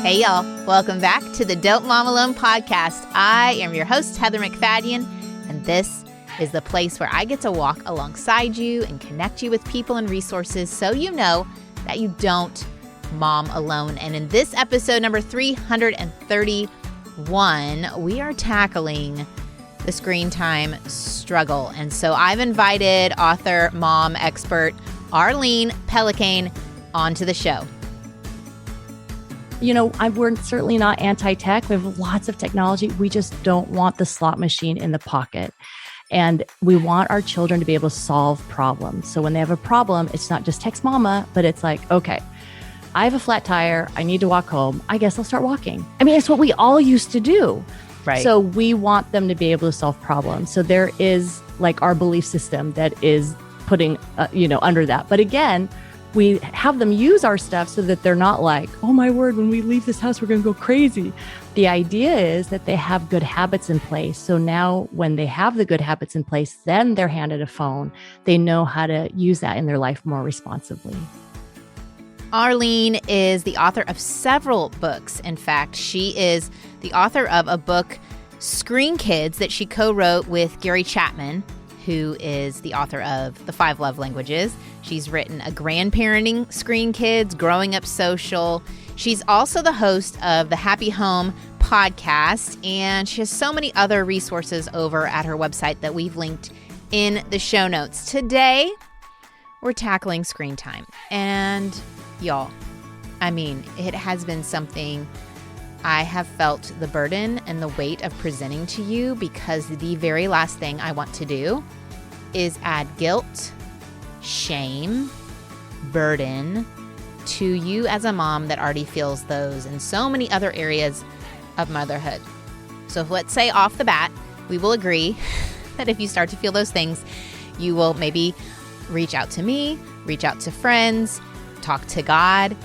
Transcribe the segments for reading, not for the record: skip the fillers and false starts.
Hey, y'all. Welcome back to the Don't Mom Alone podcast. I am your host, Heather McFadden, and this is the place where I get to walk alongside you and connect you with people and resources so you know that you don't mom alone. And in this episode, number 331, we are tackling the screen time struggle. And so I've invited author, mom, expert Arlene Pellicane onto the show. You know, we're certainly not anti-tech. We have lots of technology. We just don't want the slot machine in the pocket. And we want our children to be able to solve problems. So when they have a problem, it's not just text mama, but it's like, okay, I have a flat tire. I need to walk home. I guess I'll start walking. I mean, it's what we all used to do. Right. So we want them to be able to solve problems. So there is like our belief system that is putting, under that. But again, we have them use our stuff so that they're not like, oh my word, when we leave this house, we're going to go crazy. The idea is that they have good habits in place. So now when they have the good habits in place, then they're handed a phone. They know how to use that in their life more responsibly. Arlene is the author of several books. In fact, she is the author of a book, Screen Kids, that she co-wrote with Gary Chapman, who is the author of The 5 Love Languages. She's written a grandparenting Screen Kids, Growing Up Social. She's also the host of the Happy Home podcast, and she has so many other resources over at her website that we've linked in the show notes. Today, we're tackling screen time. And y'all, I mean, it has been something I have felt the burden and the weight of presenting to you, because the very last thing I want to do is add guilt, shame, burden to you as a mom that already feels those in so many other areas of motherhood. So let's say off the bat, we will agree that if you start to feel those things, you will maybe reach out to me, reach out to friends, talk to God.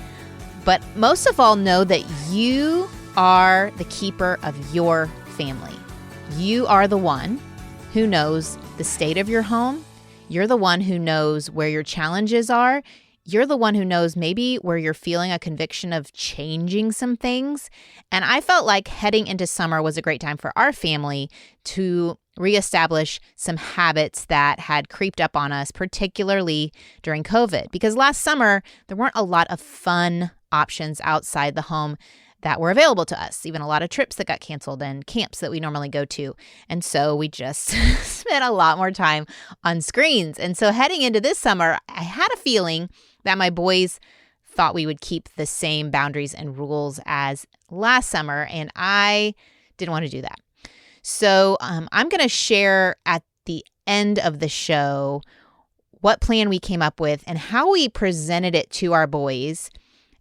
But most of all, know that you are the keeper of your family. You are the one who knows the state of your home. You're the one who knows where your challenges are. You're the one who knows maybe where you're feeling a conviction of changing some things. And I felt like heading into summer was a great time for our family to reestablish some habits that had creeped up on us, particularly during COVID. Because last summer, there weren't a lot of fun options outside the home that were available to us, even a lot of trips that got canceled and camps that we normally go to. And so we just spent a lot more time on screens. And so heading into this summer, I had a feeling that my boys thought we would keep the same boundaries and rules as last summer, and I didn't want to do that. So I'm going to share at the end of the show what plan we came up with and how we presented it to our boys.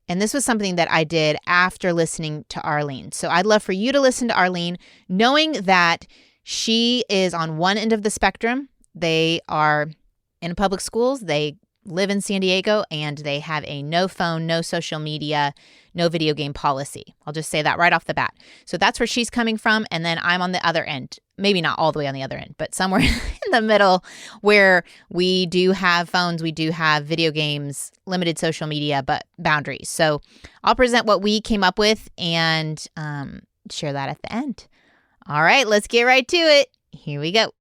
And this was something that I did after listening to Arlene. So I'd love for you to listen to Arlene, knowing that she is on one end of the spectrum. They are in public schools. They live in San Diego, and they have a no phone, no social media, no video game policy. I'll just say that right off the bat. So that's where she's coming from. And then I'm on the other end, maybe not all the way on the other end, but somewhere in the middle, where we do have phones, we do have video games, limited social media, but boundaries. So I'll present what we came up with and share that at the end. All right, let's get right to it. Here we go.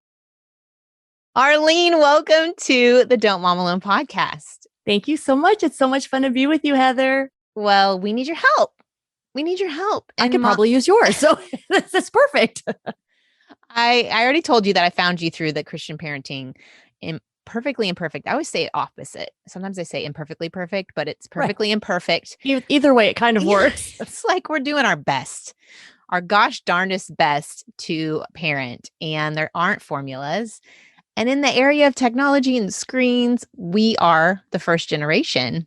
Arlene, welcome to the Don't Mom Alone podcast. Thank you so much. It's so much fun to be with you, Heather. Well, we need your help. We need your help. I could probably use yours. So that's perfect. I already told you that I found you through the Christian Parenting Perfectly Imperfect. I always say it opposite. Sometimes I say imperfectly perfect, but it's perfectly imperfect. Either way, it kind of works. It's like we're doing our best, our gosh darndest best to parent. And there aren't formulas. And in the area of technology and screens, we are the first generation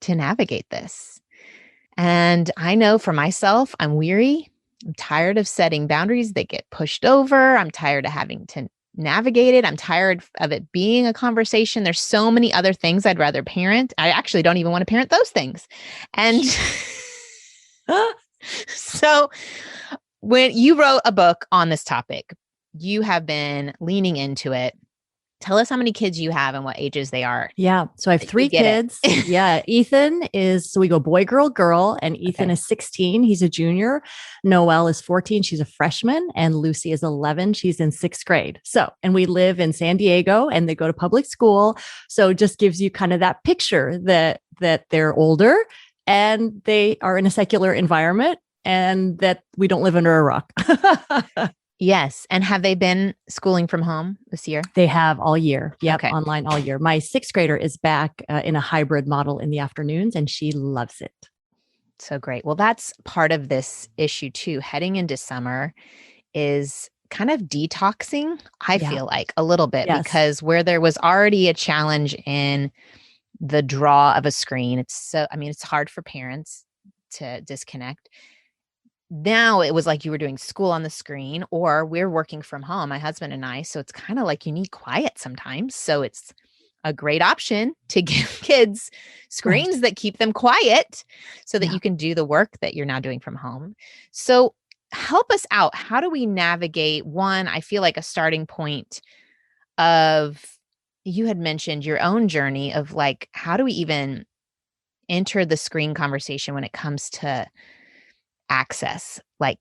to navigate this. And I know for myself, I'm weary. I'm tired of setting boundaries that get pushed over. I'm tired of having to navigate it. I'm tired of it being a conversation. There's so many other things I'd rather parent. I actually don't even want to parent those things. And so when you wrote a book on this topic, you have been leaning into it. Tell us how many kids you have and what ages they are. Yeah. So I have 3 kids. Yeah. Ethan is, so we go boy, girl, girl, and Ethan is 16. He's a junior. Noelle is 14. She's a freshman. And Lucy is 11. She's in 6th grade. So, and we live in San Diego and they go to public school. So it just gives you kind of that picture that they're older and they are in a secular environment and that we don't live under a rock. Yes. And have they been schooling from home this year? They have all year. Yep. Okay. Online all year. My 6th grader is back in a hybrid model in the afternoons and she loves it. So great. Well, that's part of this issue too. Heading into summer is kind of detoxing, I feel like a little bit, because where there was already a challenge in the draw of a screen, it's hard for parents to disconnect. Now it was like you were doing school on the screen or we're working from home, my husband and I. So it's kind of like you need quiet sometimes. So it's a great option to give kids screens that keep them quiet so that you can do the work that you're now doing from home. So help us out. How do we navigate one? I feel like a starting point of, you had mentioned your own journey of like, how do we even enter the screen conversation when it comes to access? Like,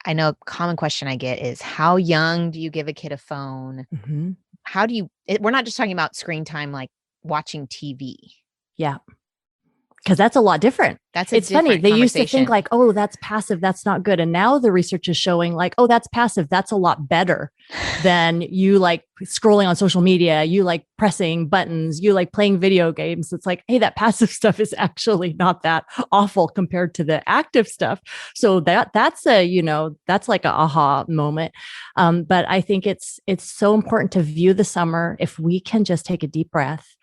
I know a common question I get is, how young do you give a kid a phone? Mm-hmm. How do you, we're not just talking about screen time, like watching TV. Yeah. Because that's a lot different. It's funny. They used to think like, oh, that's passive. That's not good. And now the research is showing like, oh, that's passive. That's a lot better than you like scrolling on social media. You like pressing buttons. You like playing video games. It's like, hey, that passive stuff is actually not that awful compared to the active stuff. So that's like a aha moment. But I think it's so important to view the summer. If we can just take a deep breath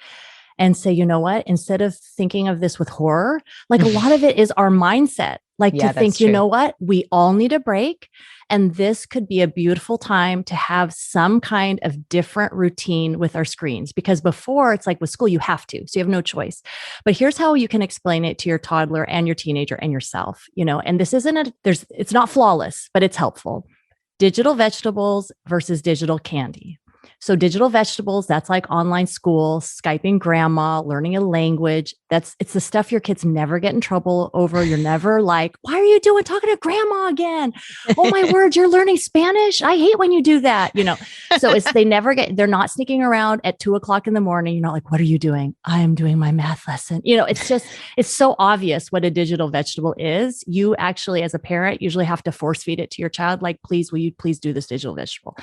and say, you know what, instead of thinking of this with horror, like a lot of it is our mindset, like to think, you know what, we all need a break. And this could be a beautiful time to have some kind of different routine with our screens, because before it's like with school, you have to, so you have no choice. But here's how you can explain it to your toddler and your teenager and yourself, and this it's not flawless, but it's helpful. Digital vegetables versus digital candy. So digital vegetables, that's like online school, Skyping grandma, learning a language. It's the stuff your kids never get in trouble over. You're never like, why are you talking to grandma again? Oh my word, you're learning Spanish. I hate when you do that. So they're not sneaking around at 2:00 in the morning. You're not like, what are you doing? I am doing my math lesson. It's so obvious what a digital vegetable is. You actually, as a parent, usually have to force feed it to your child. Like, please, will you please do this digital vegetable?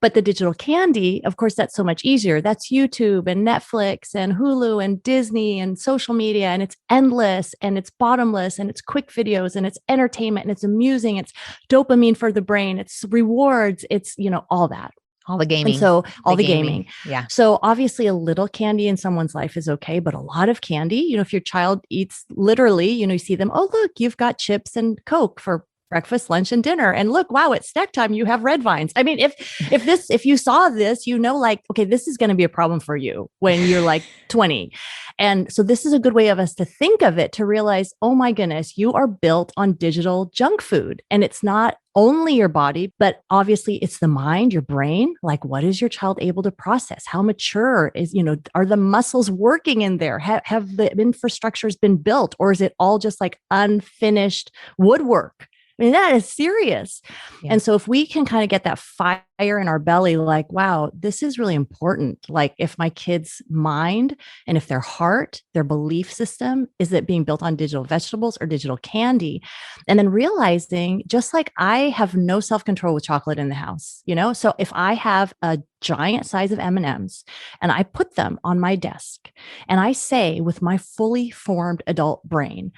But the digital candy, of course, that's so much easier. That's YouTube and Netflix and Hulu and Disney and social media. And it's endless and it's bottomless and it's quick videos and it's entertainment and it's amusing. It's dopamine for the brain. It's rewards. It's, all that. All the gaming. And so all the gaming. Yeah. So obviously a little candy in someone's life is okay, but a lot of candy, if your child eats literally, you see them, oh, look, you've got chips and Coke for breakfast, lunch, and dinner. And look, wow, it's snack time. You have red vines. I mean, if you saw this, like, okay, this is going to be a problem for you when you're like 20. And so this is a good way of us to think of it, to realize, oh my goodness, you are built on digital junk food. And it's not only your body, but obviously it's the mind, your brain. Like, what is your child able to process? How mature are the muscles working in there? Have the infrastructures been built, or is it all just like unfinished woodwork? I mean, that is serious. Yeah. And so if we can kind of get that fire in our belly, like, wow, this is really important. Like, if my kid's mind and if their heart, their belief system, is it being built on digital vegetables or digital candy? And then realizing, just like I have no self-control with chocolate in the house, so if I have a giant size of M&Ms and I put them on my desk and I say with my fully formed adult brain,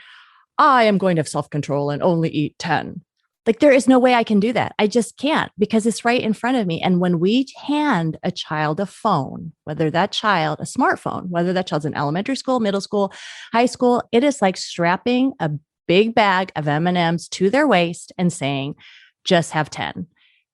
I am going to have self-control and only eat 10. Like, there is no way I can do that. I just can't, because it's right in front of me. And when we hand a child a phone, whether that child, a smartphone, whether that child's in elementary school, middle school, high school, it is like strapping a big bag of M&Ms to their waist and saying, just have 10.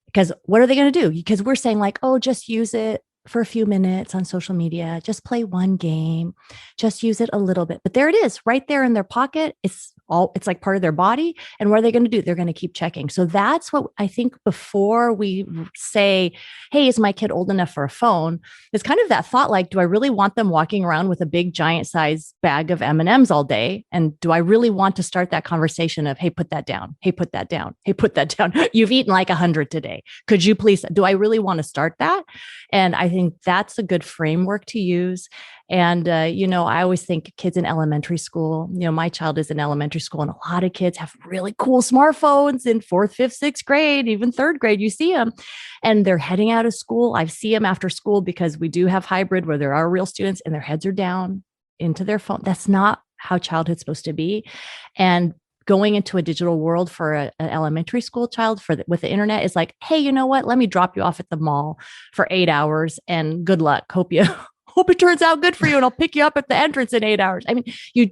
Because what are they going to do? Because we're saying like, oh, just use it for a few minutes on social media, just play one game, just use it a little bit. But there it is right there in their pocket. It's it's like part of their body. And what are they going to do? They're going to keep checking. So that's what I think before we say, hey, is my kid old enough for a phone? It's kind of that thought, like, do I really want them walking around with a big giant size bag of M&Ms all day? And do I really want to start that conversation of, hey, put that down. Hey, put that down. Hey, put that down. You've eaten like 100 today. Could you please, do I really want to start that? And I think that's a good framework to use. And, I always think kids in elementary school, my child is in elementary school, and a lot of kids have really cool smartphones in fourth, fifth, sixth grade, even third grade. You see them and they're heading out of school. I see them after school because we do have hybrid where there are real students and their heads are down into their phone. That's not how childhood's supposed to be. And going into a digital world for an elementary school child with the internet is like, hey, you know what? Let me drop you off at the mall for 8 hours and good luck. Hope it turns out good for you, and I'll pick you up at the entrance in 8 hours. I mean, you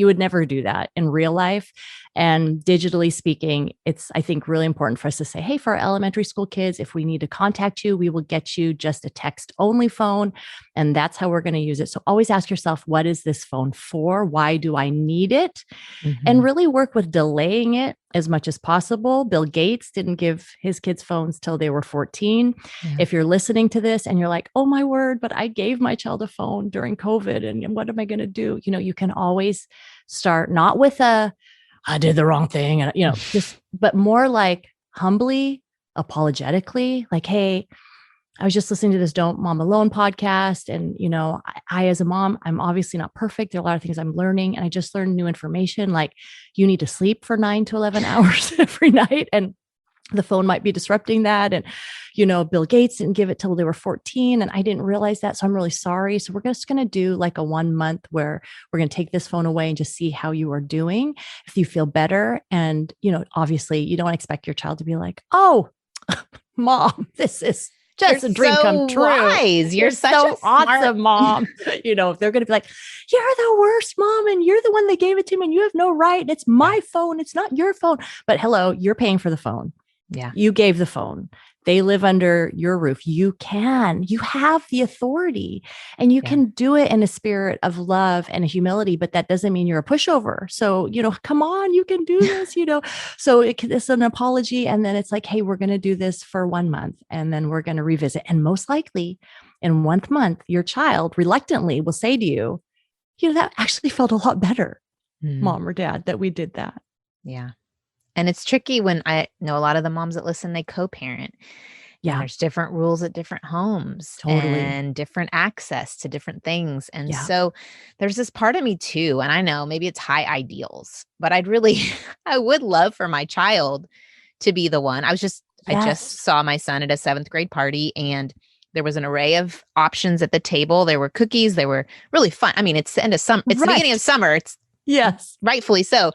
would never do that in real life. And digitally speaking, it's, I think, really important for us to say, hey, for our elementary school kids, if we need to contact you, we will get you just a text only phone. And that's how we're going to use it. So always ask yourself, what is this phone for? Why do I need it? Mm-hmm. And really work with delaying it as much as possible. Bill Gates didn't give his kids phones till they were 14. Yeah. If you're listening to this and you're like, oh my word, but I gave my child a phone during COVID and what am I going to do? You can always start not with I did the wrong thing. And, but more like humbly, apologetically, like, hey, I was just listening to this Don't Mom Alone podcast. And, I, as a mom, I'm obviously not perfect. There are a lot of things I'm learning, and I just learned new information. Like, you need to sleep for 9 to 11 hours every night. And the phone might be disrupting that. And, Bill Gates didn't give it till they were 14. And I didn't realize that. So I'm really sorry. So we're just going to do like a 1 month where we're going to take this phone away and just see how you are doing, if you feel better. And, obviously you don't expect your child to be like, oh, mom, this is just You're a dream so come true. Wise. You're such so a smart awesome mom. If they're going to be like, you're the worst mom and you're the one that gave it to me and you have no right. It's my phone. It's not your phone. But hello, you're paying for the phone. Yeah. You gave the phone. They live under your roof. You have the authority, and you can do it in a spirit of love and humility, but that doesn't mean you're a pushover. So, come on, you can do this, so it's an apology. And then it's like, hey, we're going to do this for 1 month and then we're going to revisit. And most likely in 1 month, your child reluctantly will say to you, that actually felt a lot better, mom or dad, that we did that. Yeah. And it's tricky when I know a lot of the moms that listen, they co-parent. Yeah. And there's different rules at different homes. Totally. And different access to different things. And so there's this part of me too. And I know maybe it's high ideals, but I would love for my child to be the one. I just saw my son at a 7th grade party, and there was an array of options at the table. There were cookies. They were really fun. I mean, it's the end of summer. It's the beginning of summer. Yes. Rightfully so.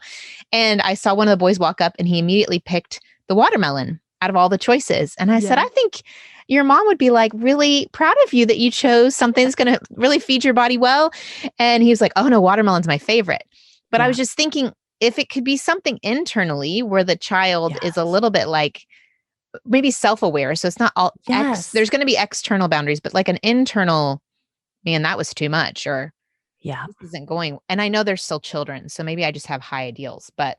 And I saw one of the boys walk up and he immediately picked the watermelon out of all the choices. And I said, I think your mom would be like really proud of you that you chose something that's going to really feed your body well. And he was like, oh no, watermelon's my favorite. But I was just thinking, if it could be something internally where the child is a little bit like maybe self-aware. So it's not all there's going to be external boundaries, but like an internal, man, that was too much, or this isn't going. And I know they're still children, so maybe I just have high ideals, but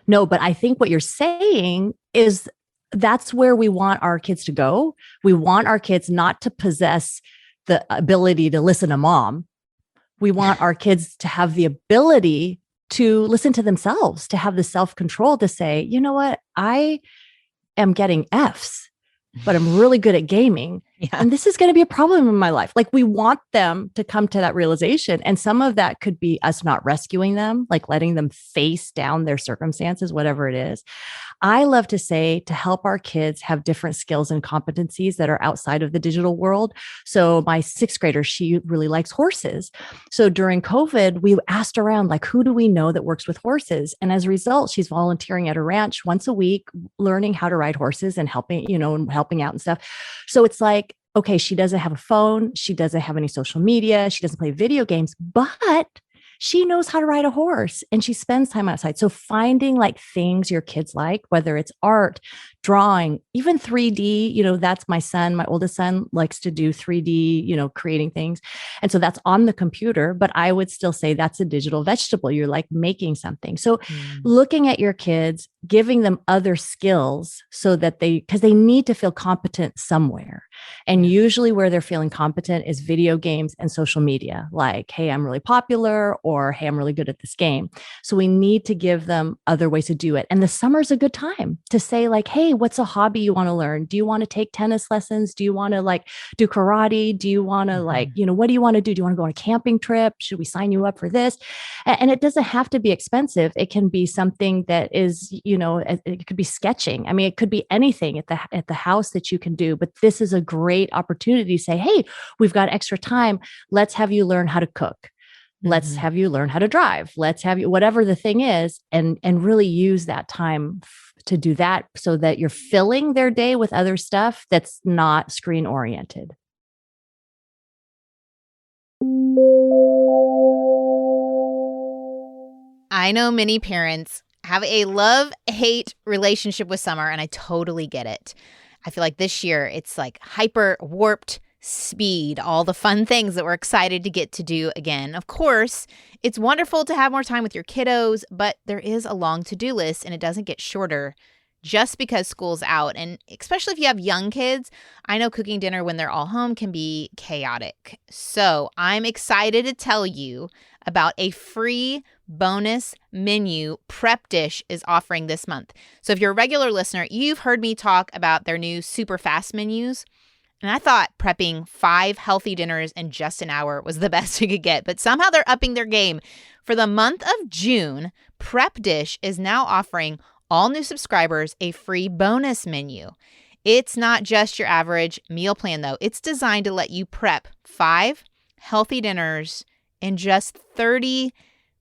no, but I think what you're saying is that's where we want our kids to go. We want our kids not to possess the ability to listen to mom. We want our kids to have the ability to listen to themselves, to have the self-control to say, you know what, I am getting Fs, but I'm really good at gaming. And this is going to be a problem in my life. Like, we want them to come to that realization. And some of that could be us not rescuing them, like letting them face down their circumstances, whatever it is. I love to say, to help our kids have different skills and competencies that are outside of the digital world. So my 6th grader, she really likes horses. So during COVID, we asked around, like, who do we know that works with horses? And as a result, she's volunteering at a ranch once a week, learning how to ride horses and helping out and stuff. So it's like, okay, she doesn't have a phone. She doesn't have any social media. She doesn't play video games, but she knows how to ride a horse and she spends time outside. So finding like things your kids like, whether it's art, drawing, even 3D, that's my son, my oldest son likes to do 3D, creating things. And so that's on the computer, but I would still say that's a digital vegetable. You're like making something. So looking at your kids, giving them other skills so that because they need to feel competent somewhere. And usually where they're feeling competent is video games and social media, like, hey, I'm really popular, or hey, I'm really good at this game. So we need to give them other ways to do it. And the summer's a good time to say, like, hey, what's a hobby you want to learn? Do you want to take tennis lessons? Do you want to like do karate? Do you want to like, what do you want to do? Do you want to go on a camping trip? Should we sign you up for this? And it doesn't have to be expensive. It can be something that is, it could be sketching. I mean, it could be anything at the house that you can do, but this is a great opportunity to say, hey, we've got extra time. Let's have you learn how to cook. Let's have you learn how to drive. Let's have you, whatever the thing is, and really use that time to do that so that you're filling their day with other stuff that's not screen oriented. I know many parents have a love-hate relationship with summer, and I totally get it. I feel like this year it's like hyper warped speed, all the fun things that we're excited to get to do again. Of course, it's wonderful to have more time with your kiddos, but there is a long to-do list and it doesn't get shorter just because school's out. And especially if you have young kids, I know cooking dinner when they're all home can be chaotic. So I'm excited to tell you about a free bonus menu Prep Dish is offering this month. So if you're a regular listener, you've heard me talk about their new super fast menus. And I thought prepping 5 healthy dinners in just an hour was the best you could get, but somehow they're upping their game. For the month of June, Prep Dish is now offering all new subscribers a free bonus menu. It's not just your average meal plan, though. It's designed to let you prep 5 healthy dinners in just 30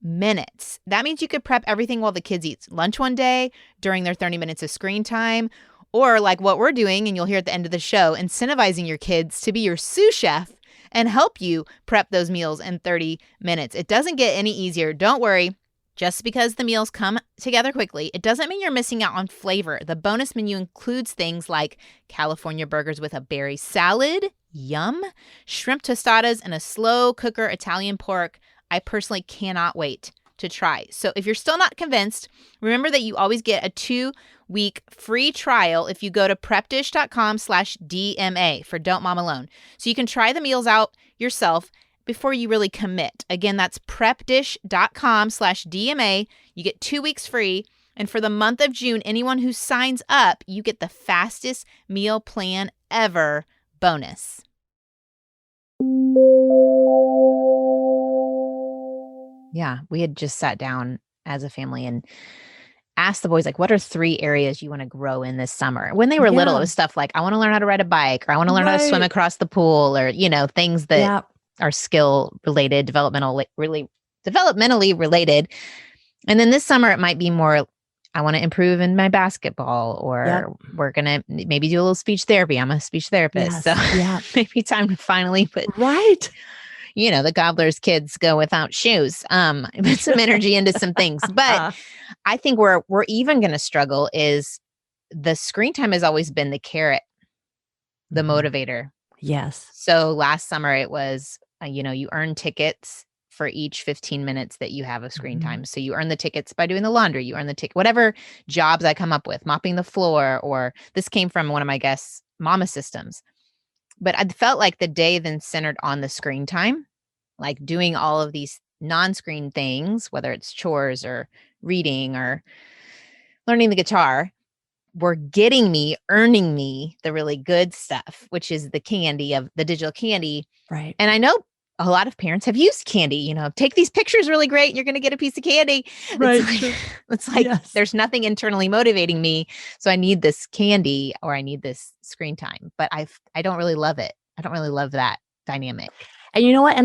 minutes. That means you could prep everything while the kids eat lunch one day, during their 30 minutes of screen time, or like what we're doing, and you'll hear at the end of the show, incentivizing your kids to be your sous chef and help you prep those meals in 30 minutes. It doesn't get any easier. Don't worry. Just because the meals come together quickly, it doesn't mean you're missing out on flavor. The bonus menu includes things like California burgers with a berry salad, yum, shrimp tostadas, and a slow cooker Italian pork. I personally cannot wait to try. So if you're still not convinced, remember that you always get a 2-week free trial if you go to prepdish.com/DMA for Don't Mom Alone. So you can try the meals out yourself before you really commit. Again, that's prepdish.com/DMA. You get 2 weeks free. And for the month of June, anyone who signs up, you get the fastest meal plan ever bonus. Yeah, we had just sat down as a family and asked the boys, like, what are 3 areas you want to grow in this summer? When they were little, it was stuff like, I want to learn how to ride a bike, or I want to learn how to swim across the pool, or, things that are skill related, developmentally related. And then this summer, it might be more, I want to improve in my basketball, or we're going to maybe do a little speech therapy. I'm a speech therapist. So maybe time to finally put the gobbler's kids go without shoes. Put some energy into some things. But I think where we're even going to struggle is the screen time has always been the carrot, the motivator. Yes. So last summer it was, you earn tickets for each 15 minutes that you have of screen time. So you earn the tickets by doing the laundry. You earn the ticket, whatever jobs I come up with, mopping the floor, or this came from one of my guests' mama systems. But I felt like the day then centered on the screen time, like doing all of these non-screen things, whether it's chores or reading or learning the guitar, were earning me the really good stuff, which is the candy of the digital candy. Right. And I know a lot of parents have used candy, take these pictures really great, and you're going to get a piece of candy. Right. It's like there's nothing internally motivating me. So I need this candy, or I need this screen time, but I don't really love it. I don't really love that dynamic. And you know what?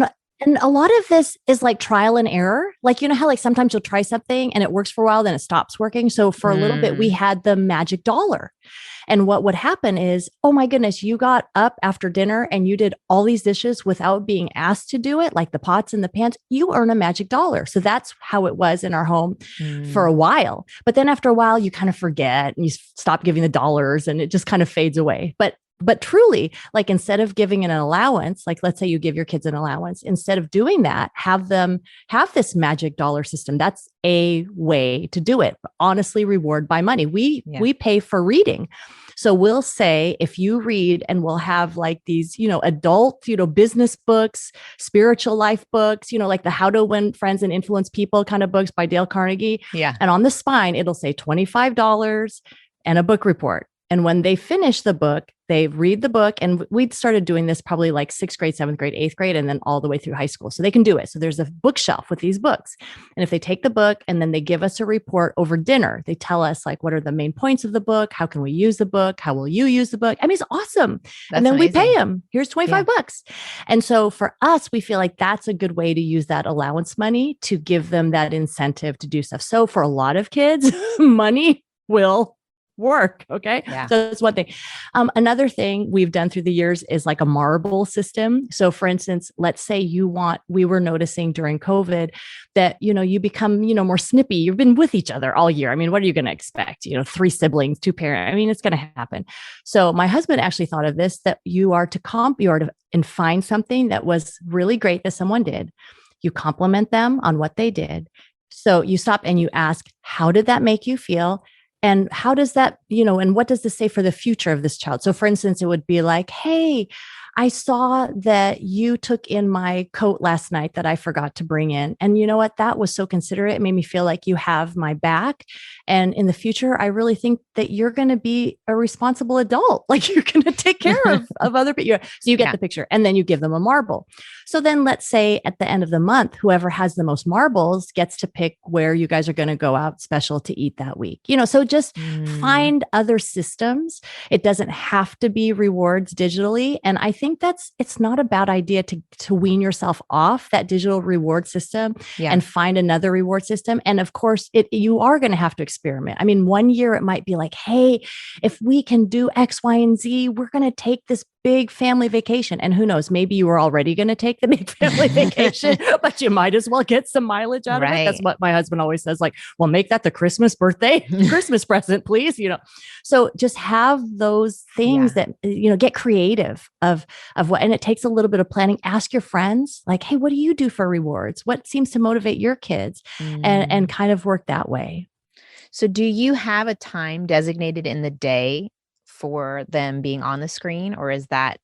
And a lot of this is like trial and error. Like, you know how like sometimes you'll try something and it works for a while, then it stops working. So for a little bit, we had the magic dollar. And what would happen is, oh my goodness, you got up after dinner and you did all these dishes without being asked to do it, like the pots and the pans, you earn a magic dollar. So that's how it was in our home for a while. But then after a while, you kind of forget and you stop giving the dollars and it just kind of fades away. But truly, like instead of giving an allowance, like let's say you give your kids an allowance, instead of doing that, have them have this magic dollar system. That's a way to do it. Honestly, reward by money. We pay for reading. So we'll say, if you read, and we'll have like these, adult, business books, spiritual life books, like the How to Win Friends and Influence People kind of books by Dale Carnegie. Yeah. And on the spine, it'll say $25 and a book report. And when they finish the book, they read the book. And we started doing this probably like 6th grade, 7th grade, 8th grade, and then all the way through high school. So they can do it. So there's a bookshelf with these books. And if they take the book and then they give us a report over dinner, they tell us like, what are the main points of the book? How can we use the book? How will you use the book? I mean, it's awesome. And then we pay them. Here's $25. And so for us, we feel like that's a good way to use that allowance money to give them that incentive to do stuff. So for a lot of kids, money will work. Okay. Yeah. So that's one thing. Another thing we've done through the years is like a marble system. So for instance, let's say we were noticing during COVID that, you become, more snippy. You've been with each other all year. I mean, what are you going to expect? 3 siblings, 2 parents. I mean, it's going to happen. So my husband actually thought of this, that you are to and find something that was really great that someone did. You compliment them on what they did. So you stop and you ask, how did that make you feel? And how does that, and what does this say for the future of this child? So for instance, it would be like, hey, I saw that you took in my coat last night that I forgot to bring in. And you know what? That was so considerate. It made me feel like you have my back. And in the future, I really think that you're going to be a responsible adult. Like you're going to take care of other people. So you get the picture, and then you give them a marble. So then let's say at the end of the month, whoever has the most marbles gets to pick where you guys are going to go out special to eat that week. So just find other systems. It doesn't have to be rewards digitally. And I think it's not a bad idea to wean yourself off that digital reward system and find another reward system. And of course, you are going to have to experiment. I mean, one year it might be like, hey, if we can do X, Y, and Z, we're going to take this big family vacation. And who knows, maybe you were already going to take the big family vacation, but you might as well get some mileage out of it. That's what my husband always says, like, well, make that the Christmas Christmas present, please. So just have those things that, get creative of what, and it takes a little bit of planning. Ask your friends, like, hey, what do you do for rewards? What seems to motivate your kids? And kind of work that way. So do you have a time designated in the day for them being on the screen, or is that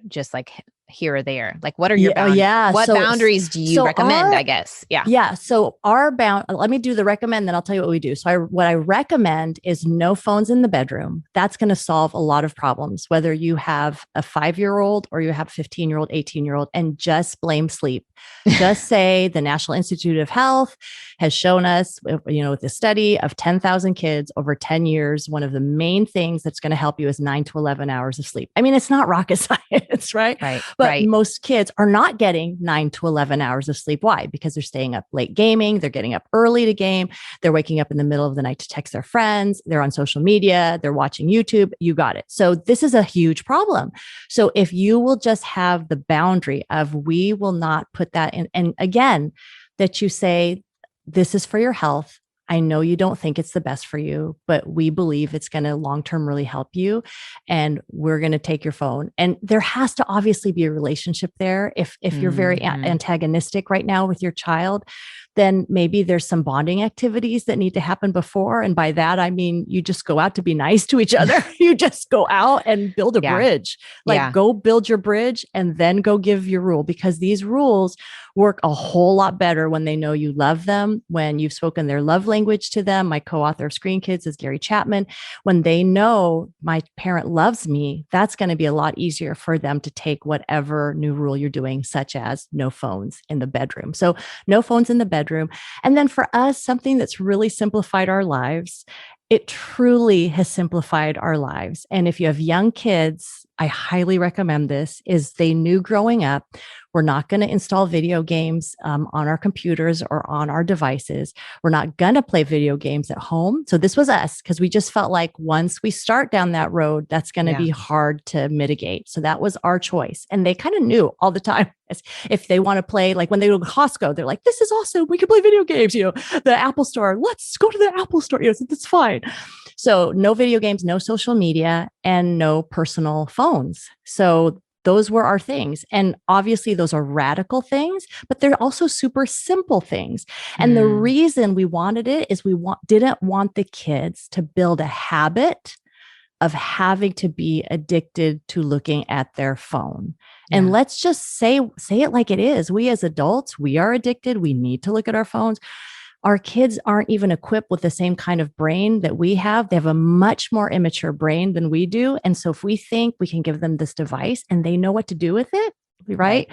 just like here or there? Like, what are your boundaries? What boundaries do you recommend, I guess? Yeah. So let me do the recommend, then I'll tell you what we do. So what I recommend is no phones in the bedroom. That's going to solve a lot of problems, whether you have a 5-year-old or you have a 15-year-old, 18-year-old, and just blame sleep. Just say the National Institute of Health has shown us, with the study of 10,000 kids over 10 years, one of the main things that's going to help you is 9 to 11 hours of sleep. I mean, it's not rocket science, right? But most kids are not getting 9 to 11 hours of sleep. Why? Because they're staying up late gaming. They're getting up early to game. They're waking up in the middle of the night to text their friends. They're on social media. They're watching YouTube. You got it. So this is a huge problem. So if you will just have the boundary of, we will not put that in, and again, that you say, this is for your health. I know you don't think it's the best for you, but we believe it's going to long-term really help you. And we're going to take your phone. And there has to obviously be a relationship there. If you're very antagonistic right now with your child, then maybe there's some bonding activities that need to happen before. And by that, I mean, you just go out to be nice to each other. You just go out and build a bridge, go build your bridge and then go give your rule, because these rules work a whole lot better when they know you love them, when you've spoken their love language to them. My co-author of Screen Kids is Gary Chapman. When they know my parent loves me, that's going to be a lot easier for them to take whatever new rule you're doing, such as no phones in the bedroom. So no phones in the bedroom. And then for us, something that's really simplified our lives. It truly has simplified our lives. And if you have young kids, I highly recommend this, is they knew growing up, we're not going to install video games on our computers or on our devices. We're not going to play video games at home. So this was us, because we just felt like once we start down that road, that's going to be hard to mitigate. So that was our choice. And they kind of knew all the time. If they want to play, like when they go to Costco, they're like, this is awesome. We can play video games, the Apple store. Let's go to the Apple store. That's fine. So no video games, no social media, and no personal phones. So those were our things. And obviously those are radical things, but they're also super simple things. And the reason we wanted it is didn't want the kids to build a habit of having to be addicted to looking at their phone. And let's just say it like it is. We as adults, we are addicted. We need to look at our phones. Our kids aren't even equipped with the same kind of brain that we have. They have a much more immature brain than we do. And so if we think we can give them this device and they know what to do with it, right?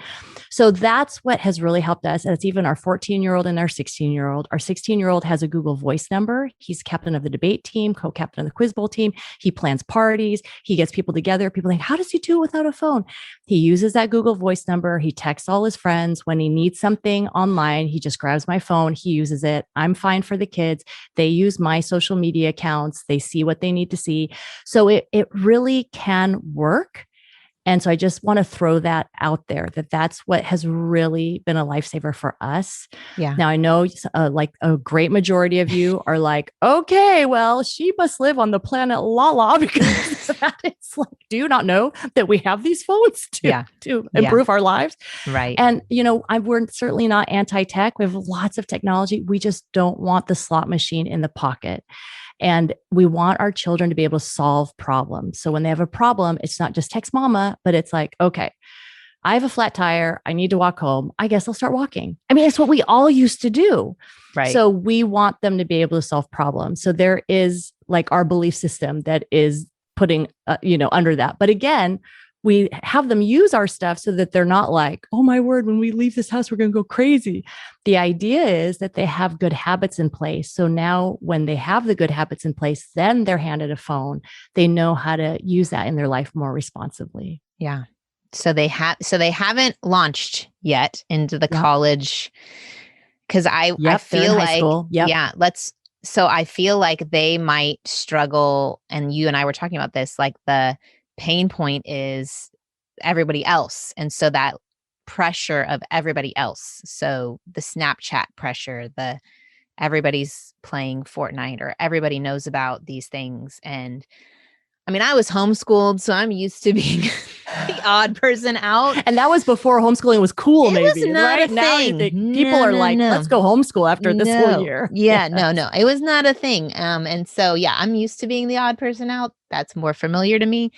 So that's what has really helped us. And it's even our 14-year-old and our 16-year-old. Our 16-year-old has a Google Voice number. He's captain of the debate team, co-captain of the quiz bowl team. He plans parties. He gets people together. People think, how does he do it without a phone? He uses that Google Voice number. He texts all his friends. When he needs something online, he just grabs my phone. He uses it. I'm fine for the kids. They use my social media accounts. They see what they need to see. So it really can work. And so I just want to throw that out there, that's what has really been a lifesaver for us. Yeah. Now I know like a great majority of you are like, okay, well, she must live on the planet Lala, because that is like, do you not know that we have these phones to improve our lives? Right. And, we're certainly not anti-tech. We have lots of technology. We just don't want the slot machine in the pocket. And we want our children to be able to solve problems. So when they have a problem, it's not just text mama, but it's like, okay, I have a flat tire. I need to walk home. I guess I'll start walking. I mean, it's what we all used to do. Right. So we want them to be able to solve problems. So there is like our belief system that is putting, under that. But again, we have them use our stuff so that they're not like, oh my word, when we leave this house, we're going to go crazy. The idea is that they have good habits in place. So now when they have the good habits in place, then they're handed a phone. They know how to use that in their life more responsibly. Yeah. So they haven't launched yet into the college, because I feel like, so I feel like they might struggle. And you and I were talking about this, like the pain point is everybody else. And so that pressure of everybody else. So the Snapchat pressure, everybody's playing Fortnite, or everybody knows about these things. And I mean, I was homeschooled, so I'm used to being the odd person out. And that was before homeschooling was cool, maybe. It was not right? a Now thing. You think people are like, let's go homeschool after this whole year. Yeah, no. It was not a thing. And so, I'm used to being the odd person out. That's more familiar to me.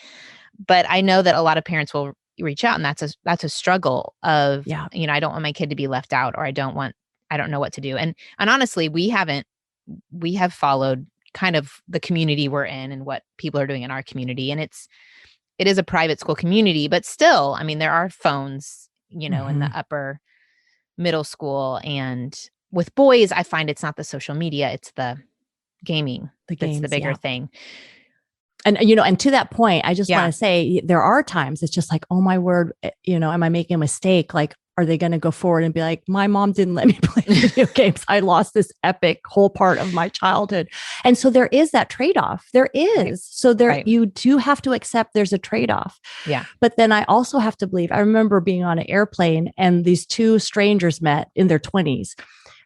But I know that a lot of parents will reach out, and that's a struggle of, I don't want my kid to be left out, or I don't know what to do. And honestly, we have followed kind of the community we're in and what people are doing in our community. And it is a private school community, but still, I mean, there are phones, in the upper middle school. And with boys, I find it's not the social media, it's the gaming. That's the bigger thing. And, and to that point, I just want to say there are times it's just like, oh my word, am I making a mistake? Like, are they going to go forward and be like, my mom didn't let me play video games. I lost this epic whole part of my childhood. And so there is that trade-off. There is. Right. So you do have to accept there's a trade-off. Yeah. But then I also have to believe, I remember being on an airplane and these two strangers met in their 20s.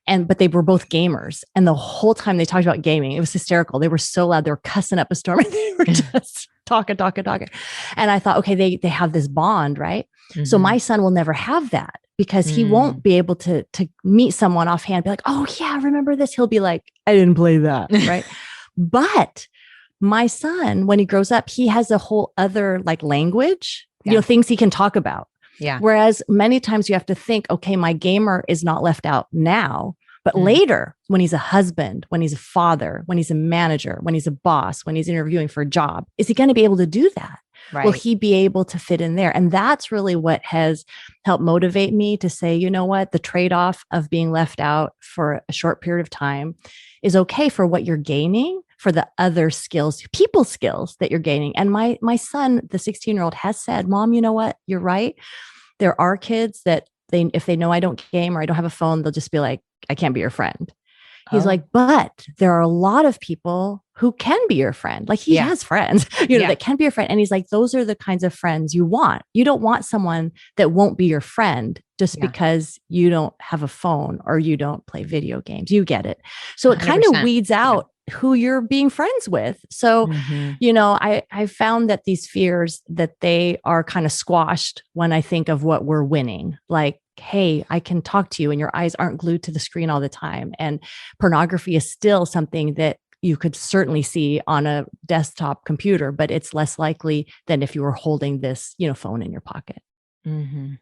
But they were both gamers. And the whole time they talked about gaming, it was hysterical. They were so loud. They were cussing up a storm. And they were just talking. And I thought, okay, they have this bond, right? Mm-hmm. So my son will never have that, because he won't be able to meet someone offhand, be like, oh yeah, remember this? He'll be like, I didn't play that, right? But my son, when he grows up, he has a whole other like language, things he can talk about. Yeah. Whereas many times you have to think, okay, my gamer is not left out now, but later when he's a husband, when he's a father, when he's a manager, when he's a boss, when he's interviewing for a job, is he going to be able to do that? Right. Will he be able to fit in there? And that's really what has helped motivate me to say, you know what, the trade-off of being left out for a short period of time is okay for what you're gaining, for the other skills, people skills that you're gaining. And my son, the 16-year-old, has said, Mom, you know what? You're right. There are kids that if they know I don't game or I don't have a phone, they'll just be like, I can't be your friend. He's like, but there are a lot of people who can be your friend. Like he has friends, that can be your friend. And he's like, those are the kinds of friends you want. You don't want someone that won't be your friend just because you don't have a phone or you don't play video games. You get it. So it kind of weeds out who you're being friends with. So, I found that these fears, that they are kind of squashed when I think of what we're winning. Like, hey, I can talk to you and your eyes aren't glued to the screen all the time. And pornography is still something that you could certainly see on a desktop computer, but it's less likely than if you were holding this, phone in your pocket. Mm-hmm.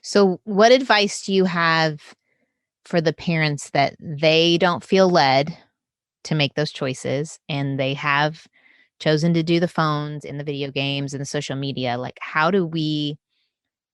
So what advice do you have for the parents that they don't feel led to make those choices and they have chosen to do the phones and the video games and the social media? Like, how do we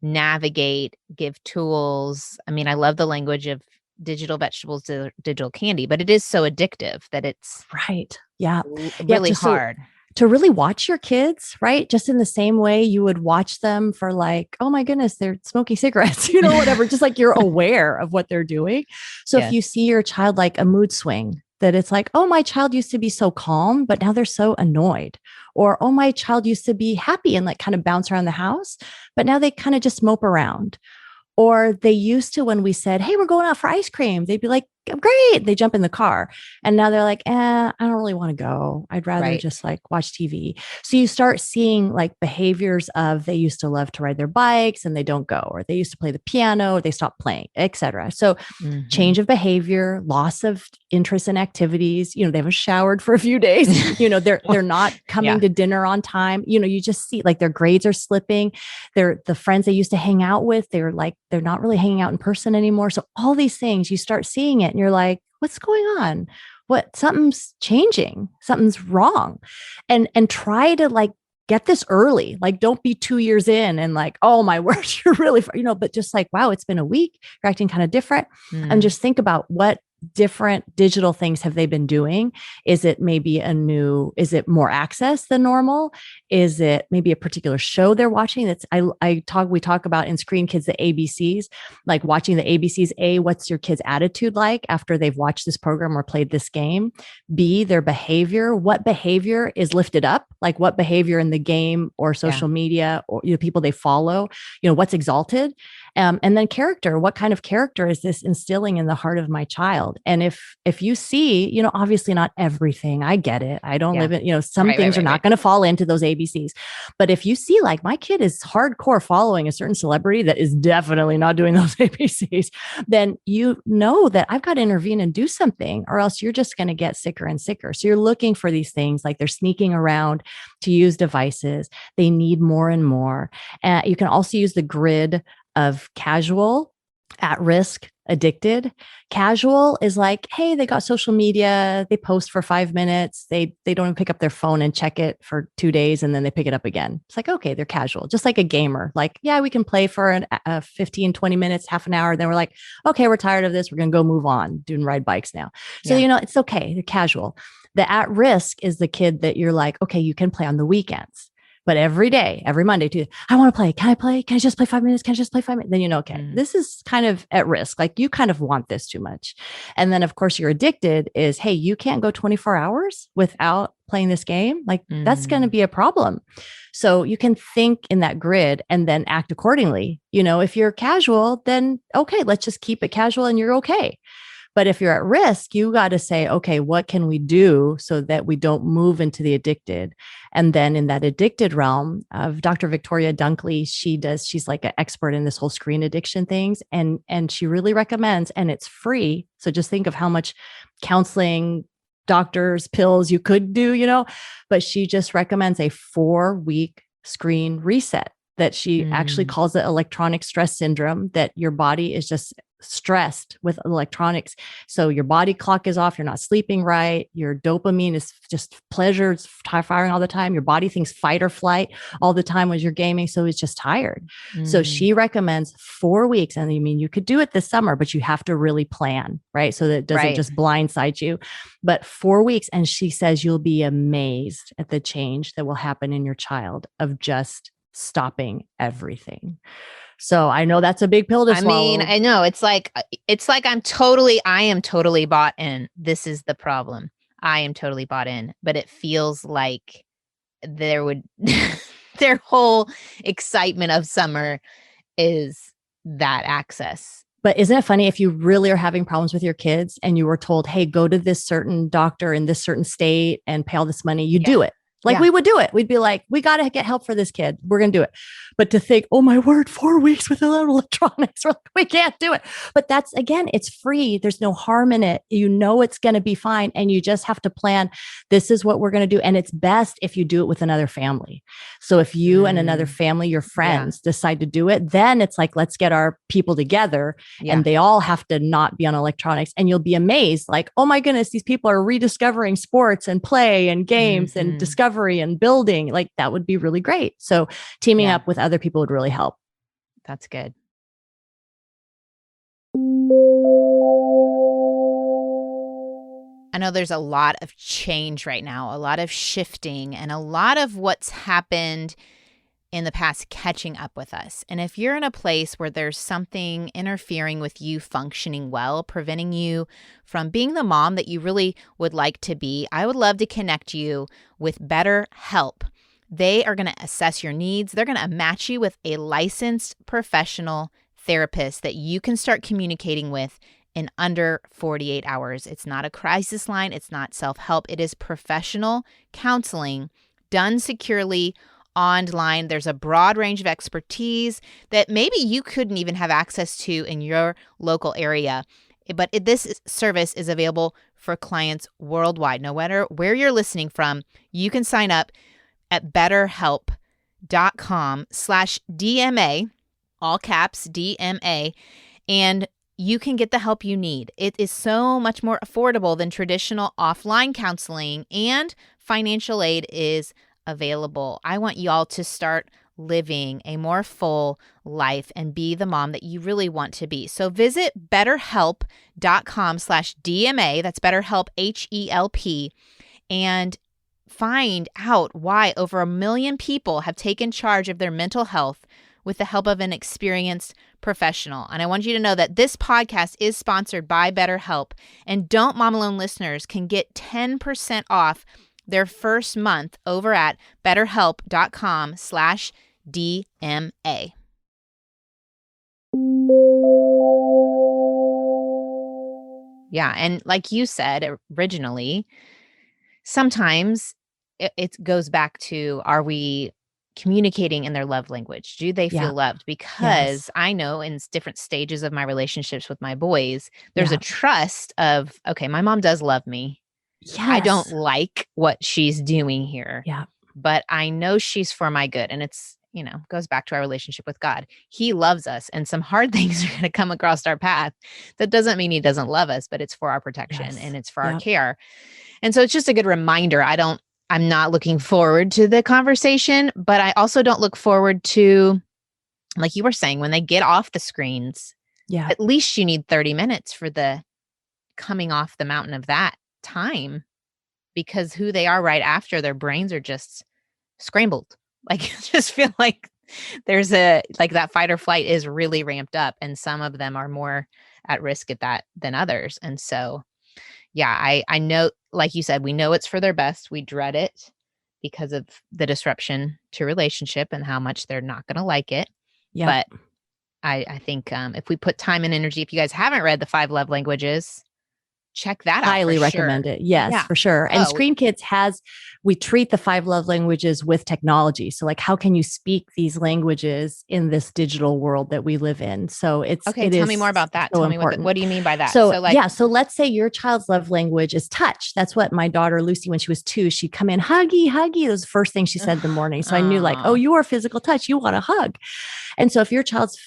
navigate, give tools? I mean, I love the language of digital vegetables to digital candy, but it is so addictive that it's right. Yeah. Really hard. To really watch your kids, right? Just in the same way you would watch them for like, oh my goodness, they're smoking cigarettes, whatever, just like you're aware of what they're doing. So if you see your child like a mood swing, that it's like, oh, my child used to be so calm, but now they're so annoyed. Or, oh, my child used to be happy and like kind of bounce around the house, but now they kind of just mope around. Or they used to, when we said, hey, we're going out for ice cream, they'd be like, great. They jump in the car. And now they're like, I don't really want to go. I'd rather just like watch TV. So you start seeing like behaviors of, they used to love to ride their bikes and they don't go, or they used to play the piano, or they stopped playing, etc. So change of behavior, loss of interest in activities, they haven't showered for a few days, they're not coming to dinner on time. You just see like their grades are slipping. The friends they used to hang out with, they're not really hanging out in person anymore. So all these things, you start seeing it and you're like, what's going on? Something's changing, something's wrong. And try to like get this early. Like, don't be 2 years in and like, oh my word, you're really, but just like, wow, it's been a week, you're acting kind of different. And just think about what different digital things have they been doing? Is it maybe is it more access than normal? Is it maybe a particular show they're watching? We talk about in Screen Kids, the ABCs, like watching the ABCs. What's your kid's attitude like after they've watched this program or played this game? B, their behavior. What behavior is lifted up? Like what behavior in the game or social media or people they follow, what's exalted? And then character. What kind of character is this instilling in the heart of my child? And if you see, obviously not everything, I get it. I don't live in, some things are not going to fall into those ABCs. But if you see like my kid is hardcore following a certain celebrity that is definitely not doing those ABCs, then you know that I've got to intervene and do something, or else you're just going to get sicker and sicker. So you're looking for these things, like they're sneaking around to use devices. They need more and more. You can also use the grid of casual, at risk, addicted. Casual is like, hey, they got social media, they post for 5 minutes, they don't even pick up their phone and check it for 2 days, and then they pick it up again. It's like, okay, they're casual, just like a gamer. Like, yeah, we can play for 15, 20 minutes, half an hour. Then we're like, okay, we're tired of this. We're going to go move on, ride bikes now. So, it's okay. They're casual. The at risk is the kid that you're like, okay, you can play on the weekends. But every day, every Monday, Tuesday, I want to play. Can I play? Can I just play 5 minutes? Can I just play 5 minutes? Then okay, this is kind of at risk. Like you kind of want this too much. And then of course you're addicted is, hey, you can't go 24 hours without playing this game. Like that's going to be a problem. So you can think in that grid and then act accordingly. If you're casual, then okay, let's just keep it casual and you're okay. But if you're at risk, you got to say, okay, what can we do so that we don't move into the addicted? And then in that addicted realm of Dr. Victoria Dunkley, she's like an expert in this whole screen addiction things. And she really recommends, and it's free. So just think of how much counseling, doctors, pills you could do, but she just recommends a 4-week screen reset that she actually calls it electronic stress syndrome, that your body is just stressed with electronics. So your body clock is off. You're not sleeping right. Your dopamine is just pleasure. It's firing all the time. Your body thinks fight or flight all the time when you're gaming. So it's just tired. So she recommends 4 weeks. And I mean, you could do it this summer, but you have to really plan, right? So that it doesn't just blindside you. But 4 weeks. And she says you'll be amazed at the change that will happen in your child of just stopping everything. So I know that's a big pill to swallow. I mean, I know it's like I am totally bought in. This is the problem. I am totally bought in, but it feels like their whole excitement of summer is that access. But isn't it funny if you really are having problems with your kids and you were told, hey, go to this certain doctor in this certain state and pay all this money, you do it. Like we would do it. We'd be like, we got to get help for this kid. We're going to do it. But to think, oh my word, 4 weeks with electronics, we can't do it. But that's, again, it's free. There's no harm in it. You know, it's going to be fine. And you just have to plan, this is what we're going to do. And it's best if you do it with another family. So if you and another family, your friends decide to do it, then it's like, let's get our people together and they all have to not be on electronics. And you'll be amazed. Like, oh my goodness, these people are rediscovering sports and play and games and discovery and building. Like that would be really great. So teaming up with other people would really help. That's good. I know there's a lot of change right now, a lot of shifting, and a lot of what's happened in the past catching up with us. And if you're in a place where there's something interfering with you functioning well, preventing you from being the mom that you really would like to be, I would love to connect you with BetterHelp. They are going to assess your needs. They're going to match you with a licensed professional therapist that you can start communicating with in under 48 hours. It's not a crisis line. It's not self-help. It is professional counseling done securely online. There's a broad range of expertise that maybe you couldn't even have access to in your local area. But this service is available for clients worldwide. No matter where you're listening from, you can sign up at betterhelp.com/DMA, all caps DMA, and you can get the help you need. It is so much more affordable than traditional offline counseling, and financial aid is available. I want y'all to start living a more full life and be the mom that you really want to be. So visit betterhelp.com/DMA. That's BetterHelp, HELP, and find out why over 1 million people have taken charge of their mental health with the help of an experienced professional. And I want you to know that this podcast is sponsored by BetterHelp, and Don't Mom Alone listeners can get 10% off their first month over at betterhelp.com/DMA. Yeah. And like you said originally, sometimes it goes back to, are we communicating in their love language? Do they feel loved? Because I know in different stages of my relationships with my boys, there's a trust of, okay, my mom does love me. Yes. I don't like what she's doing here, but I know she's for my good. And it's, goes back to our relationship with God. He loves us, and some hard things are going to come across our path. That doesn't mean he doesn't love us, but it's for our protection and it's for our care. And so it's just a good reminder. I'm not looking forward to the conversation, but I also don't look forward to, like you were saying, when they get off the screens, at least you need 30 minutes for the coming off the mountain of that time, because who they are right after, their brains are just scrambled. Like, I just feel like there's that fight or flight is really ramped up, and some of them are more at risk at that than others. And so, I know, like you said, we know it's for their best. We dread it because of the disruption to relationship and how much they're not going to like it. But I think if we put time and energy, if you guys haven't read the 5 Love Languages, check that out. Highly for recommend sure. it. Yes, for sure. And Screen Kids we treat the 5 love languages with technology. So like, how can you speak these languages in this digital world that we live in? So tell me more about that. So tell me important. what do you mean by that? So let's say your child's love language is touch. That's what my daughter Lucy, when she was 2, she'd come in, huggy, huggy. That was the first thing she said in the morning. So I knew like, oh, you are physical touch. You want a hug. And so if your child's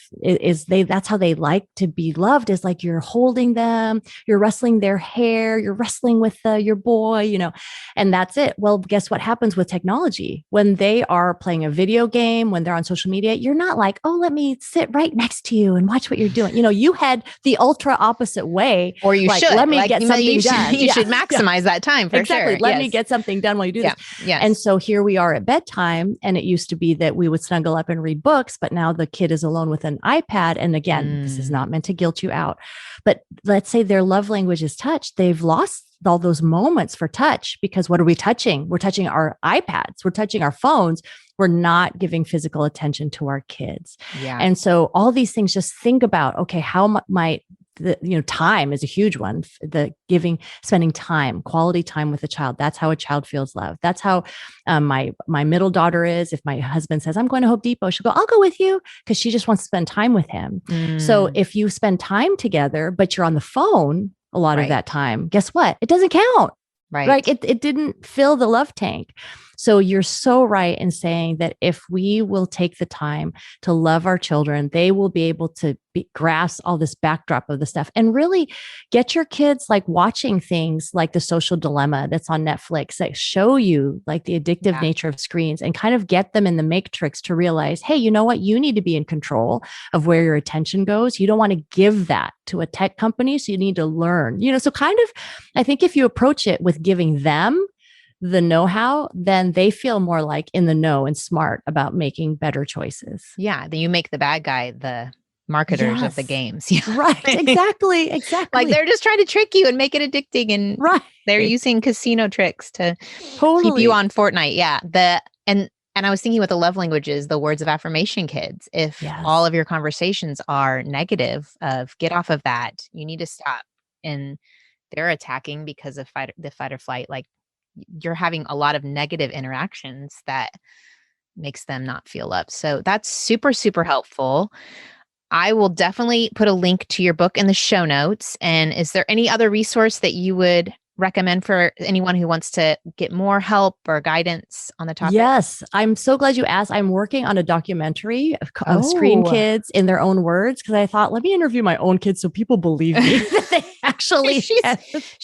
that's how they like to be loved, is like you're holding them, you're wrestling their hair, you're wrestling with your boy, and that's it. Well, guess what happens with technology? When they are playing a video game, when they're on social media, you're not like, oh, let me sit right next to you and watch what you're doing. You head the ultra opposite way. Or you should. Let me get something done. You should maximize that time for exactly. sure. Let me get something done while you do this. Yes. And so here we are at bedtime, and it used to be that we would snuggle up and read books, but now the kid is alone with an iPad. And again, this is not meant to guilt you out, but let's say their love language is touch. They've lost all those moments for touch, because what are we touching? We're touching our iPads. We're touching our phones. We're not giving physical attention to our kids. Yeah. And so all these things, just think about, okay, how might time is a huge one. Spending time, quality time with a child. That's how a child feels loved. That's how my middle daughter is. If my husband says, I'm going to Home Depot, she'll go, I'll go with you, because she just wants to spend time with him. So if you spend time together, but you're on the phone a lot of that time, guess what? It doesn't count. Right. Like it didn't fill the love tank. So you're so right in saying that if we will take the time to love our children, they will be able to grasp all this backdrop of the stuff, and really get your kids like watching things like The Social Dilemma that's on Netflix that show you like the addictive nature of screens, and kind of get them in the matrix to realize, hey, you know what? You need to be in control of where your attention goes. You don't want to give that to a tech company. So you need to learn, so kind of, I think if you approach it with giving them the know-how, then they feel more like in the know and smart about making better choices. Yeah. Then you make the bad guy the marketers of the games. Yeah. Right. Exactly. Like they're just trying to trick you and make it addicting. And they're using casino tricks to keep you on Fortnite. Yeah. And I was thinking with the love languages, the words of affirmation kids, if all of your conversations are negative of get off of that, you need to stop. And they're attacking because of the fight or flight. Like, you're having a lot of negative interactions that makes them not feel loved. So that's super, super helpful. I will definitely put a link to your book in the show notes. And is there any other resource that you would recommend for anyone who wants to get more help or guidance on the topic? Yes. I'm so glad you asked. I'm working on a documentary of Screen Kids in their own words, because I thought, let me interview my own kids so people believe me that they actually is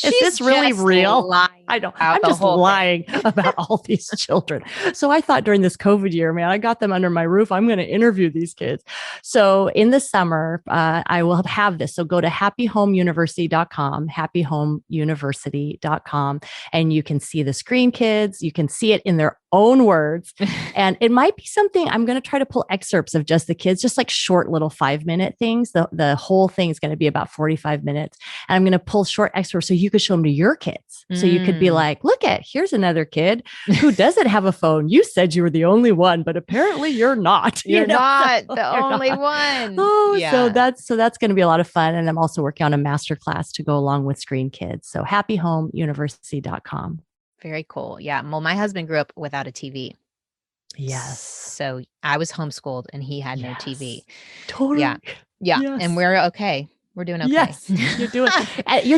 this really real? I know. I'm just lying about all these children. So I thought during this COVID year, man, I got them under my roof. I'm going to interview these kids. So in the summer, I will have this. So go to happyhomeuniversity.com, happyhomeuniversity.com, and you can see the Screen Kids. You can see it in their own words. And it might be something, I'm going to try to pull excerpts of just the kids, just like short little 5-minute things. The whole thing is going to be about 45 minutes. And I'm going to pull short excerpts so you could show them to your kids. So you could be like, look here's another kid who doesn't have a phone. You said you were the only one, but apparently you're not. You're not the only one. Oh, yeah. So that's going to be a lot of fun. And I'm also working on a masterclass to go along with Screen Kids. So happyhomeuniversity.com. Very cool. Yeah. Well, my husband grew up without a TV. Yes. So I was homeschooled and he had no TV. Totally. Yeah. Yes. And we're okay. We're doing okay. Yes, you're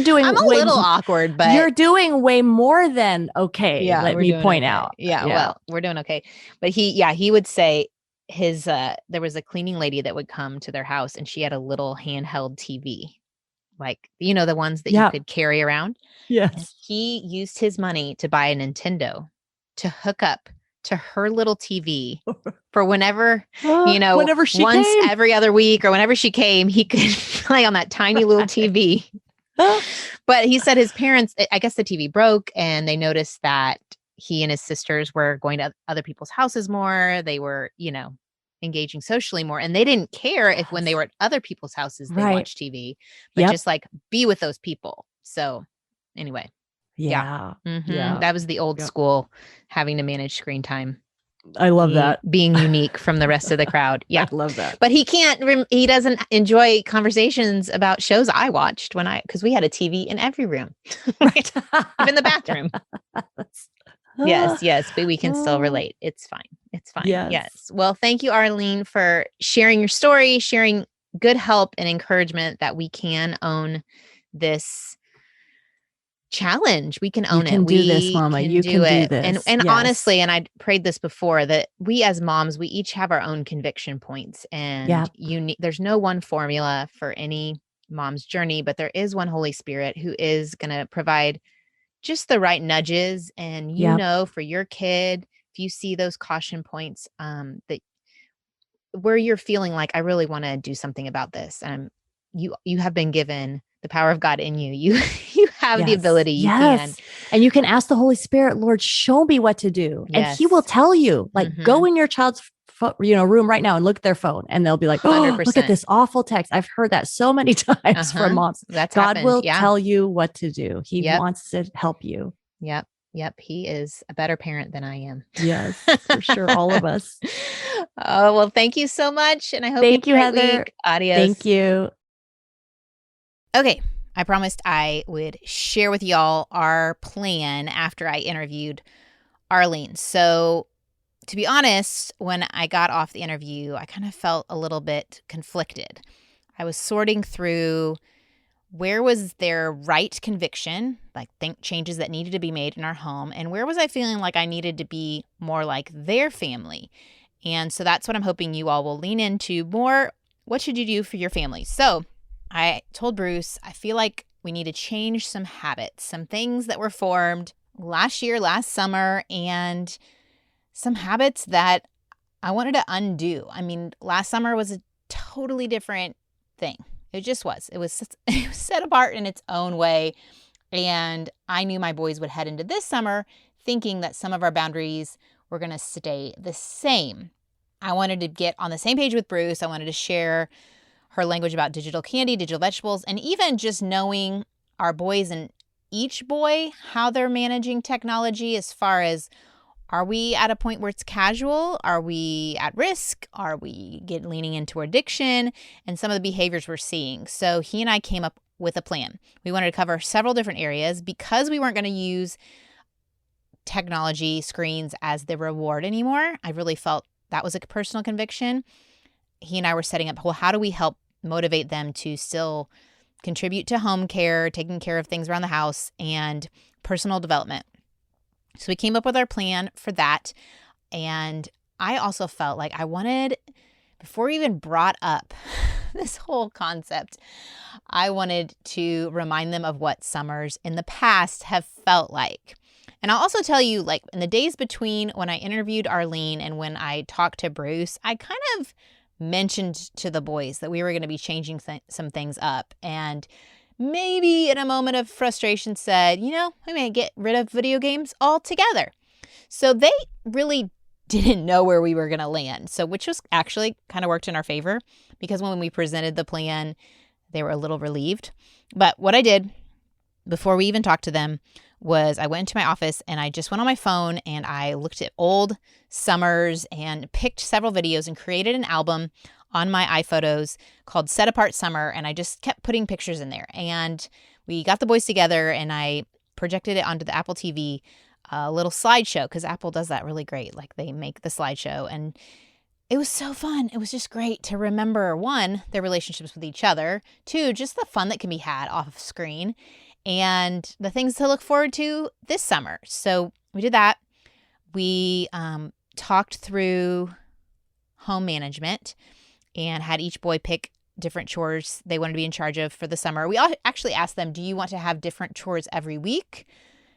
doing. I'm a little awkward, but you're doing way more than okay. Yeah, let me point out. Yeah, well, we're doing okay. But he would say his there was a cleaning lady that would come to their house, and she had a little handheld TV, like the ones that you could carry around. Yes, and he used his money to buy a Nintendo to hook up to her little TV for whenever she once came. Every other week or whenever she came, he could play on that tiny little TV. But he said his parents, I guess the TV broke, and they noticed that he and his sisters were going to other people's houses more. They were, engaging socially more, and they didn't care if when they were at other people's houses, they watched TV, but just like be with those people. So anyway. Yeah. Mm-hmm. That was the old school having to manage screen time. I love that. Being unique from the rest of the crowd. Yeah. I love that. But he can't, he doesn't enjoy conversations about shows I watched because we had a TV in every room, right? Even the bathroom. Yes. But we can still relate. It's fine. It's fine. Yes. Well, thank you, Arlene, for sharing your story, sharing good help and encouragement that we can own this challenge. We can own it. You can do this, Mama. You can do this. And honestly, and I prayed this before, that we as moms, we each have our own conviction points, and there's no one formula for any mom's journey, but there is one Holy Spirit who is going to provide just the right nudges. And for your kid, if you see those caution points, that where you're feeling like, I really want to do something about this, you have been given the power of God in you. You have the ability. You can. And you can ask the Holy Spirit, Lord, show me what to do. And he will tell you, like, go in your child's room right now and look at their phone. And they'll be like, oh, 100%. Look at this awful text. I've heard that so many times from moms. God will tell you what to do. He wants to help you. Yep. He is a better parent than I am. Yes, for sure. All of us. Oh, well, thank you so much. And I hope you have a great week. Adios. Thank you. Okay. I promised I would share with y'all our plan after I interviewed Arlene. So to be honest, when I got off the interview, I kind of felt a little bit conflicted. I was sorting through where was there right conviction, like changes that needed to be made in our home, and where was I feeling like I needed to be more like their family. And so that's what I'm hoping you all will lean into more. What should you do for your family? So I told Bruce, I feel like we need to change some habits, some things that were formed last summer, and some habits that I wanted to undo. I mean, last summer was a totally different thing. It just was. It was set apart in its own way. And I knew my boys would head into this summer thinking that some of our boundaries were going to stay the same. I wanted to get on the same page with Bruce. I wanted to share her language about digital candy, digital vegetables, and even just knowing our boys and each boy, how they're managing technology as far as, are we at a point where it's casual? Are we at risk? Are we leaning into addiction? And some of the behaviors we're seeing. So he and I came up with a plan. We wanted to cover several different areas because we weren't going to use technology screens as the reward anymore. I really felt that was a personal conviction. He and I were setting up, well, how do we help motivate them to still contribute to home care, taking care of things around the house, and personal development? So we came up with our plan for that. And I also felt like I wanted, before we even brought up this whole concept, I wanted to remind them of what summers in the past have felt like. And I'll also tell you, like, in the days between when I interviewed Arlene and when I talked to Bruce, I kind of mentioned to the boys that we were going to be changing some things up. And maybe in a moment of frustration said, we may get rid of video games altogether. So they really didn't know where we were going to land. So which was actually kind of worked in our favor, because when we presented the plan, they were a little relieved. But what I did before we even talked to them was I went into my office and I just went on my phone and I looked at old summers and picked several videos and created an album on my iPhotos called Set Apart Summer. And I just kept putting pictures in there. And we got the boys together and I projected it onto the Apple TV, a little slideshow, because Apple does that really great. Like, they make the slideshow, and it was so fun. It was just great to remember, one, their relationships with each other, two, just the fun that can be had off screen, and the things to look forward to this summer. So we did that. We talked through home management and had each boy pick different chores they wanted to be in charge of for the summer. We actually asked them, do you want to have different chores every week?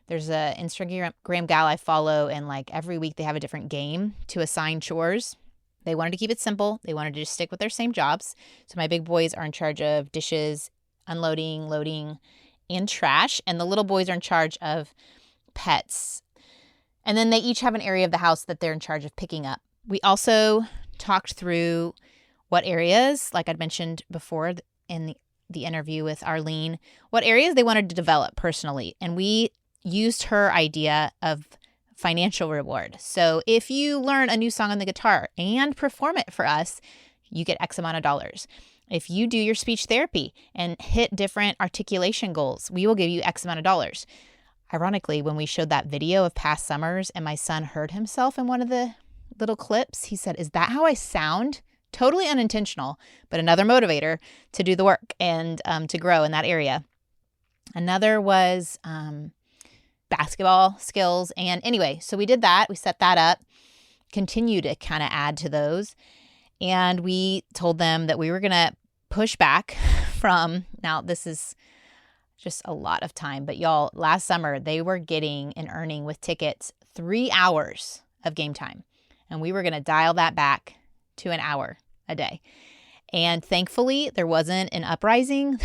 There's a Instagram gal I follow, and like every week they have a different game to assign chores. They wanted to keep it simple. They wanted to just stick with their same jobs. So my big boys are in charge of dishes, unloading, loading, and trash. And the little boys are in charge of pets. And then they each have an area of the house that they're in charge of picking up. We also talked through what areas, like I'd mentioned before in the interview with Arlene, what areas they wanted to develop personally. And we used her idea of financial reward. So if you learn a new song on the guitar and perform it for us, you get X amount of dollars. If you do your speech therapy and hit different articulation goals, we will give you X amount of dollars. Ironically, when we showed that video of past summers and my son heard himself in one of the little clips, he said, "Is that how I sound?" Totally unintentional, but another motivator to do the work and to grow in that area. Another was basketball skills. And anyway, so we did that. We set that up, continue to kind of add to those. And we told them that we were going to push back from, now this is just a lot of time, but y'all, last summer they were getting and earning with tickets 3 hours of game time. And we were going to dial that back to an hour a day. And thankfully there wasn't an uprising.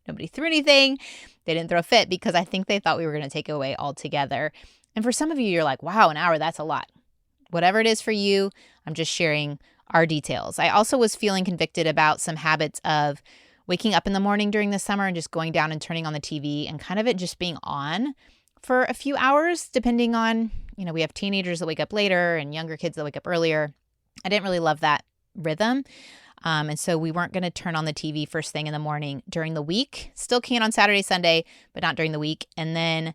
Nobody threw anything. They didn't throw a fit because I think they thought we were going to take it away altogether. And for some of you, you're like, wow, an hour, that's a lot. Whatever it is for you, I'm just sharing our details. I also was feeling convicted about some habits of waking up in the morning during the summer and just going down and turning on the TV and kind of it just being on for a few hours, depending on, we have teenagers that wake up later and younger kids that wake up earlier. I didn't really love that rhythm. And so we weren't going to turn on the TV first thing in the morning during the week. Still can on Saturday, Sunday, but not during the week. And then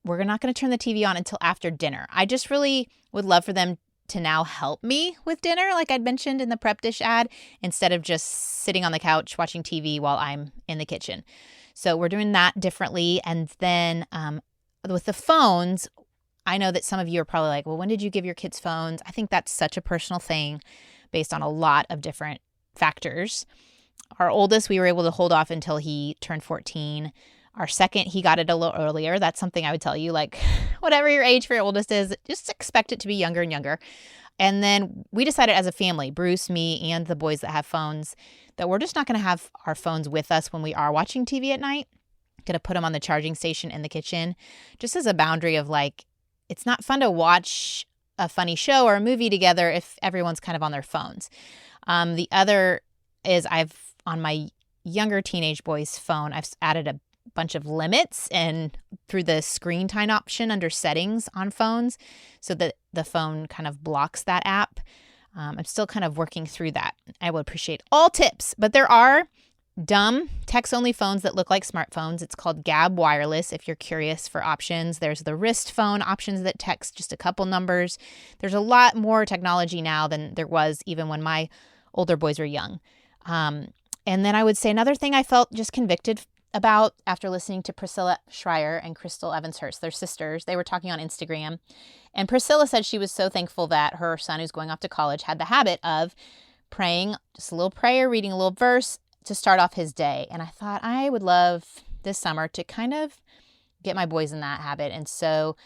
we're not going to turn the TV on until after dinner. I just really would love for them to now help me with dinner, like I'd mentioned in the prep dish ad, instead of just sitting on the couch watching TV while I'm in the kitchen. So we're doing that differently. And then with the phones, I know that some of you are probably like, well, when did you give your kids phones? I think that's such a personal thing based on a lot of different factors. Our oldest, we were able to hold off until he turned 14. Our second, he got it a little earlier. That's something I would tell you, like whatever your age for your oldest is, just expect it to be younger and younger. And then we decided as a family, Bruce, me, and the boys that have phones, that we're just not going to have our phones with us when we are watching TV at night. Going to put them on the charging station in the kitchen, just as a boundary of like, it's not fun to watch a funny show or a movie together if everyone's kind of on their phones. The other is on my younger teenage boy's phone, I've added a bunch of limits and through the screen time option under settings on phones so that the phone kind of blocks that app. I'm still kind of working through that. I would appreciate all tips, but there are dumb text-only phones that look like smartphones. It's called Gab Wireless if you're curious for options. There's the wrist phone options that text just a couple numbers. There's a lot more technology now than there was even when my older boys were young. And then I would say another thing I felt just convicted about after listening to Priscilla Schreier and Crystal Evans-Hurst, their sisters. They were talking on Instagram. And Priscilla said she was so thankful that her son, who's going off to college, had the habit of praying just a little prayer, reading a little verse to start off his day. And I thought I would love this summer to kind of get my boys in that habit. And so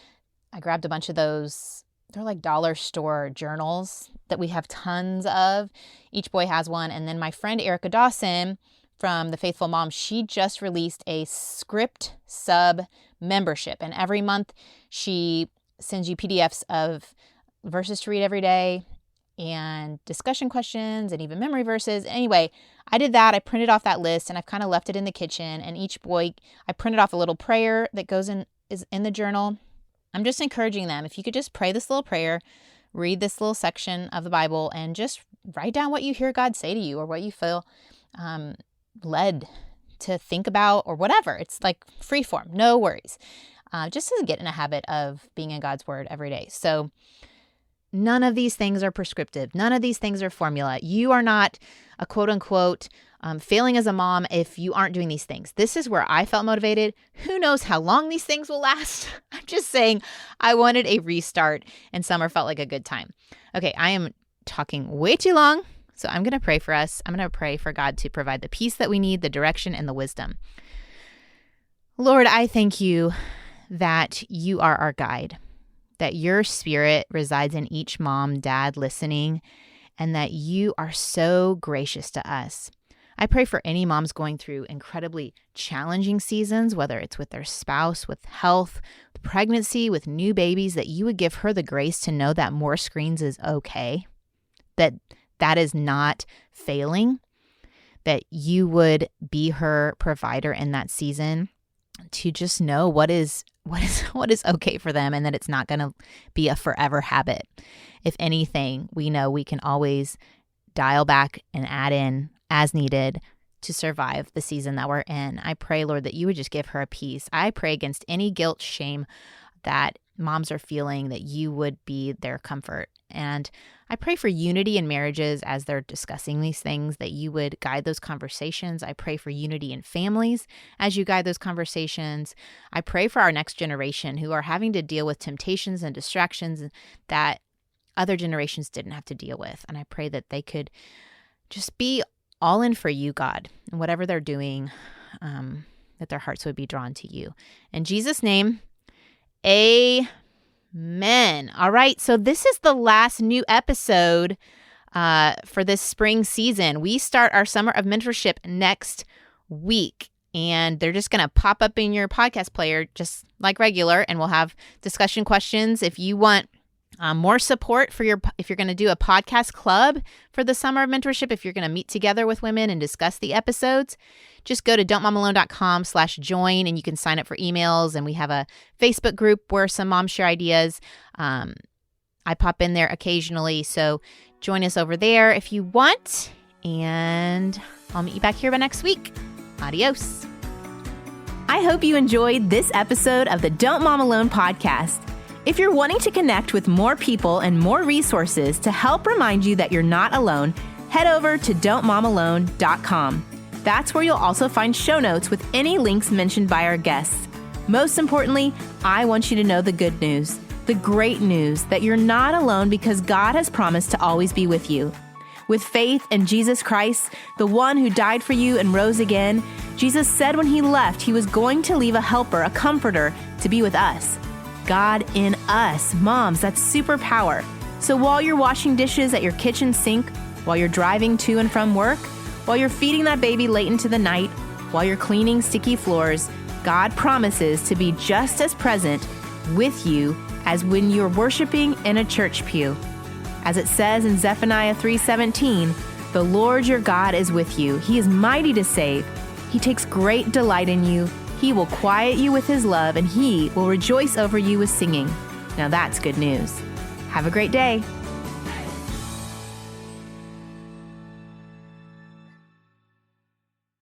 I grabbed a bunch of those. They're like dollar store journals that we have tons of. Each boy has one. And then my friend Erica Dawson from The Faithful Mom, she just released a script sub membership. And every month she sends you PDFs of verses to read every day and discussion questions and even memory verses. Anyway, I did that. I printed off that list and I've kind of left it in the kitchen. And each boy, I printed off a little prayer that is in the journal. I'm just encouraging them, if you could just pray this little prayer, read this little section of the Bible, and just write down what you hear God say to you or what you feel led to think about or whatever. It's like free form, no worries. Just to get in a habit of being in God's word every day. So none of these things are prescriptive. None of these things are formula. You are not a quote unquote failing as a mom if you aren't doing these things. This is where I felt motivated. Who knows how long these things will last? I'm just saying I wanted a restart and summer felt like a good time. Okay, I am talking way too long. So I'm going to pray for us. I'm going to pray for God to provide the peace that we need, the direction, and the wisdom. Lord, I thank you that you are our guide, that your spirit resides in each mom, dad listening, and that you are so gracious to us. I pray for any moms going through incredibly challenging seasons, whether it's with their spouse, with health, with pregnancy, with new babies, that you would give her the grace to know that more screens is okay, that is not failing, that you would be her provider in that season. to just know what is okay for them, and that it's not going to be a forever habit. If anything, we know we can always dial back and add in as needed to survive the season that we're in. I pray, Lord, that you would just give her a peace. I pray against any guilt, shame that moms are feeling, that you would be their comfort. And I pray for unity in marriages as they're discussing these things, that you would guide those conversations. I pray for unity in families as you guide those conversations. I pray for our next generation who are having to deal with temptations and distractions that other generations didn't have to deal with. And I pray that they could just be all in for you, God, and whatever they're doing, that their hearts would be drawn to you. In Jesus' name, amen. All right, so this is the last new episode for this spring season. We start our Summer of Mentorship next week, and they're just going to pop up in your podcast player just like regular, and we'll have discussion questions. If you want more support for if you're going to do a podcast club for the Summer of Mentorship, if you're going to meet together with women and discuss the episodes, just go to don'tmomalone.com/join, and you can sign up for emails. And we have a Facebook group where some moms share ideas. I pop in there occasionally, so join us over there if you want. And I'll meet you back here by next week. Adios. I hope you enjoyed this episode of the Don't Mom Alone podcast. If you're wanting to connect with more people and more resources to help remind you that you're not alone, head over to don'tmomalone.com. That's where you'll also find show notes with any links mentioned by our guests. Most importantly, I want you to know the good news, the great news that you're not alone because God has promised to always be with you. With faith in Jesus Christ, the one who died for you and rose again, Jesus said when he left, he was going to leave a helper, a comforter, to be with us. God in us. Moms, that's superpower. So while you're washing dishes at your kitchen sink, while you're driving to and from work, while you're feeding that baby late into the night, while you're cleaning sticky floors, God promises to be just as present with you as when you're worshiping in a church pew. As it says in Zephaniah 3:17, the Lord your God is with you. He is mighty to save. He takes great delight in you. He will quiet you with his love, and he will rejoice over you with singing. Now that's good news. Have a great day.